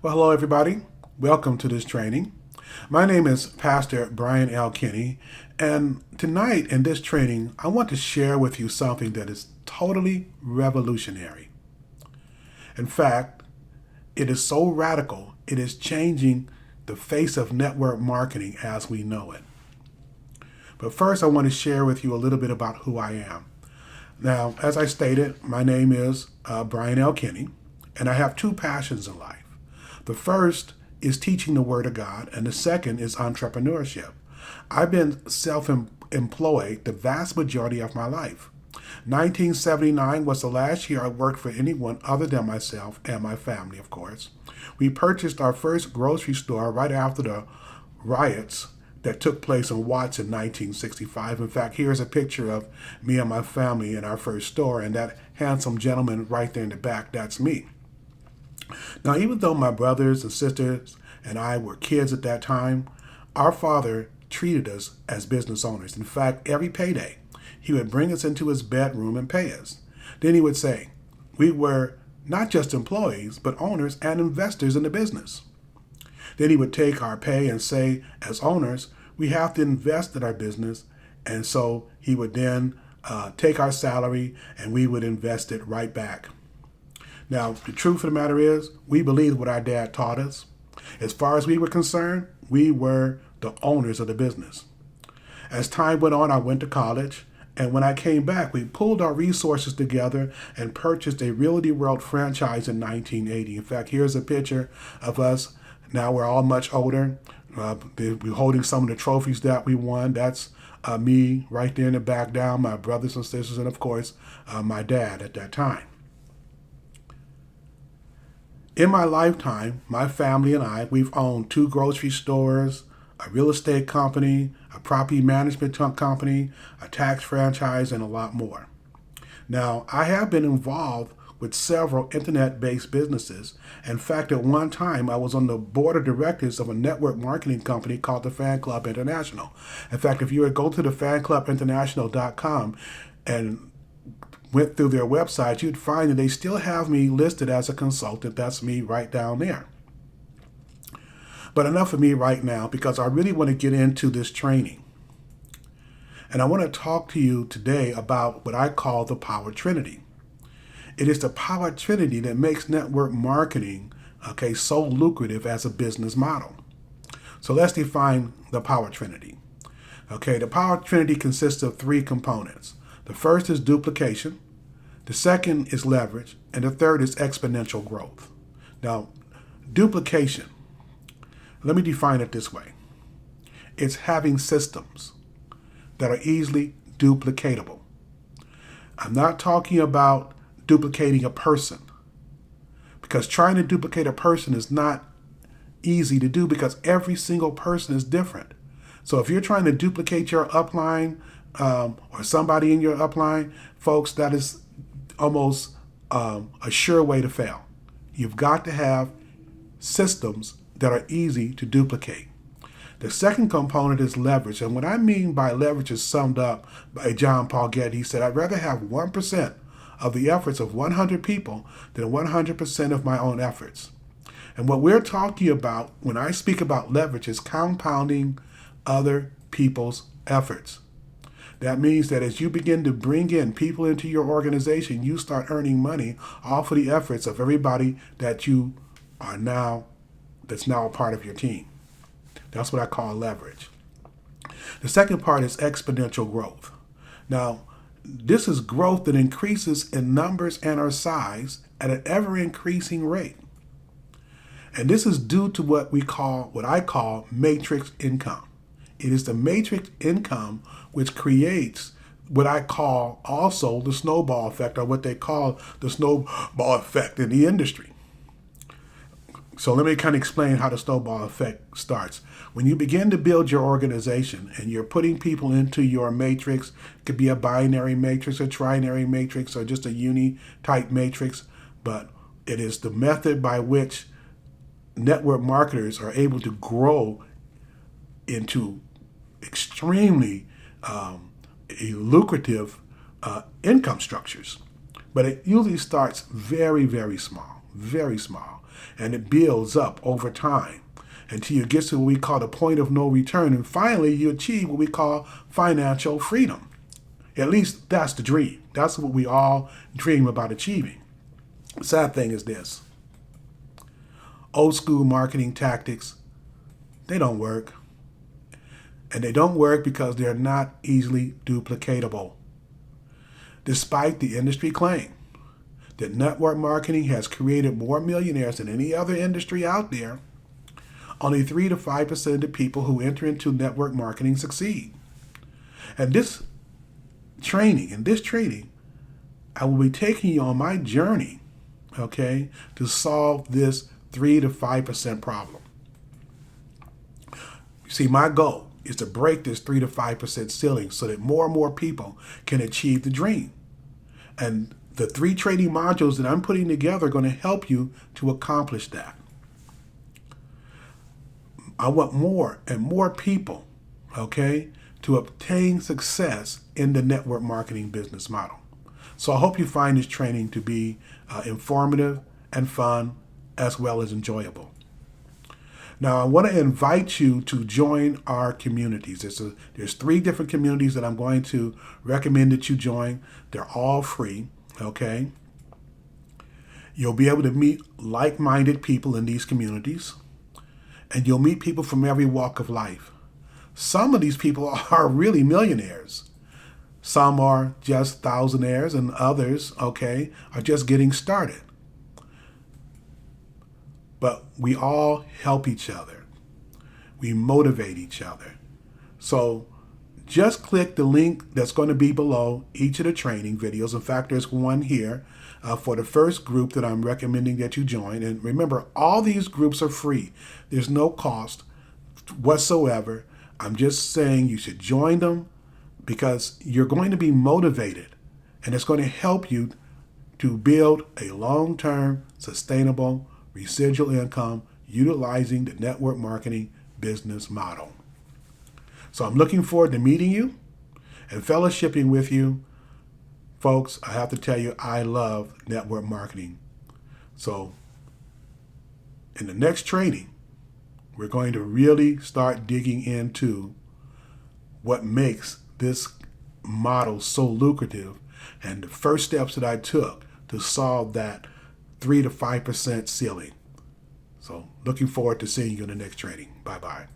Well, hello, everybody. Welcome to this training. My name is Pastor Brian L. Kinney, and tonight in this training, I want to share with you something that is totally revolutionary. In fact, it is so radical, it is changing the face of network marketing as we know it. But first, I want to share with you a little bit about who I am. Now, as I stated, my name is Brian L. Kinney, and I have two passions in life. The first is teaching the Word of God, and the second is entrepreneurship. I've been self-employed the vast majority of my life. 1979 was the last year I worked for anyone other than myself and my family, of course. We purchased our first grocery store right after the riots that took place in Watts in 1965. In fact, here's a picture of me and my family in our first store, and that handsome gentleman right there in the back, that's me. Now, even though my brothers and sisters and I were kids at that time, our father treated us as business owners. In fact, every payday, he would bring us into his bedroom and pay us. Then he would say, we were not just employees, but owners and investors in the business. Then he would take our pay and say, as owners, we have to invest in our business. And so he would then take our salary and we would invest it right back. Now, the truth of the matter is, we believed what our dad taught us. As far as we were concerned, we were the owners of the business. As time went on, I went to college, and when I came back, we pulled our resources together and purchased a Realty World franchise in 1980. In fact, here's a picture of us. Now we're all much older. We're holding some of the trophies that we won. That's me right there in the back down, my brothers and sisters, and of course, my dad at that time. In my lifetime, my family and I, we've owned two grocery stores, a real estate company, a property management company, a tax franchise, and a lot more. Now, I have been involved with several internet-based businesses. In fact, at one time, I was on the board of directors of a network marketing company called the Fan Club International. In fact, if you would go to the fanclubinternational.com and went through their website, you'd find that they still have me listed as a consultant. That's me right down there. But enough of me right now, because I really want to get into this training. And I want to talk to you today about what I call the Power Trinity. It is the Power Trinity that makes network marketing, so lucrative as a business model. So let's define the Power Trinity. The Power Trinity consists of three components. The first is duplication, the second is leverage, and the third is exponential growth. Now, duplication, let me define it this way. It's having systems that are easily duplicatable. I'm not talking about duplicating a person, because trying to duplicate a person is not easy to do because every single person is different. So if you're trying to duplicate your upline or somebody in your upline, folks, that is almost a sure way to fail. You've got to have systems that are easy to duplicate. The second component is leverage. And what I mean by leverage is summed up by John Paul Getty. He said, I'd rather have 1% of the efforts of 100 people than 100% of my own efforts. And what we're talking about when I speak about leverage is compounding other people's efforts. That means that as you begin to bring in people into your organization, you start earning money off of the efforts of everybody that you are that's now a part of your team. That's what I call leverage. The second part is exponential growth. Now, this is growth that increases in numbers and our size at an ever-increasing rate. And this is due to what I call matrix income. It is the matrix income which creates what I call also the snowball effect, or what they call the snowball effect in the industry. So let me kind of explain how the snowball effect starts. When you begin to build your organization and you're putting people into your matrix, it could be a binary matrix, a trinary matrix, or just a uni-type matrix, but it is the method by which network marketers are able to grow into extremely lucrative income structures. But it usually starts very, very small, very small, and it builds up over time until you get to what we call the point of no return, and finally you achieve what we call financial freedom. At least that's the dream. That's what we all dream about achieving. The sad thing is this: old school marketing tactics, they don't work. And they don't work because they're not easily duplicatable. Despite the industry claim that network marketing has created more millionaires than any other industry out there, only 3 to 5% of the people who enter into network marketing succeed. And this training, I will be taking you on my journey, okay, to solve this 3 to 5% problem. You see, my goal is to break this 3 to 5% ceiling so that more and more people can achieve the dream. And the 3 training modules that I'm putting together are going to help you to accomplish that. I want more and more people, okay, to obtain success in the network marketing business model. So I hope you find this training to be informative and fun as well as enjoyable. Now, I want to invite you to join our communities. There's 3 different communities that I'm going to recommend that you join. They're all free, okay? You'll be able to meet like-minded people in these communities, and you'll meet people from every walk of life. Some of these people are really millionaires. Some are just thousandaires, and others, okay, are just getting started. But we all help each other. We motivate each other. So just click the link that's going to be below each of the training videos. In fact, there's one here for the first group that I'm recommending that you join. And remember, all these groups are free. There's no cost whatsoever. I'm just saying you should join them because you're going to be motivated, and it's going to help you to build a long-term, sustainable residual income utilizing the network marketing business model. So I'm looking forward to meeting you and fellowshipping with you. Folks, I have to tell you, I love network marketing. So in the next training, we're going to really start digging into what makes this model so lucrative and the first steps that I took to solve that 3 to 5% ceiling. So looking forward to seeing you in the next training. Bye-bye.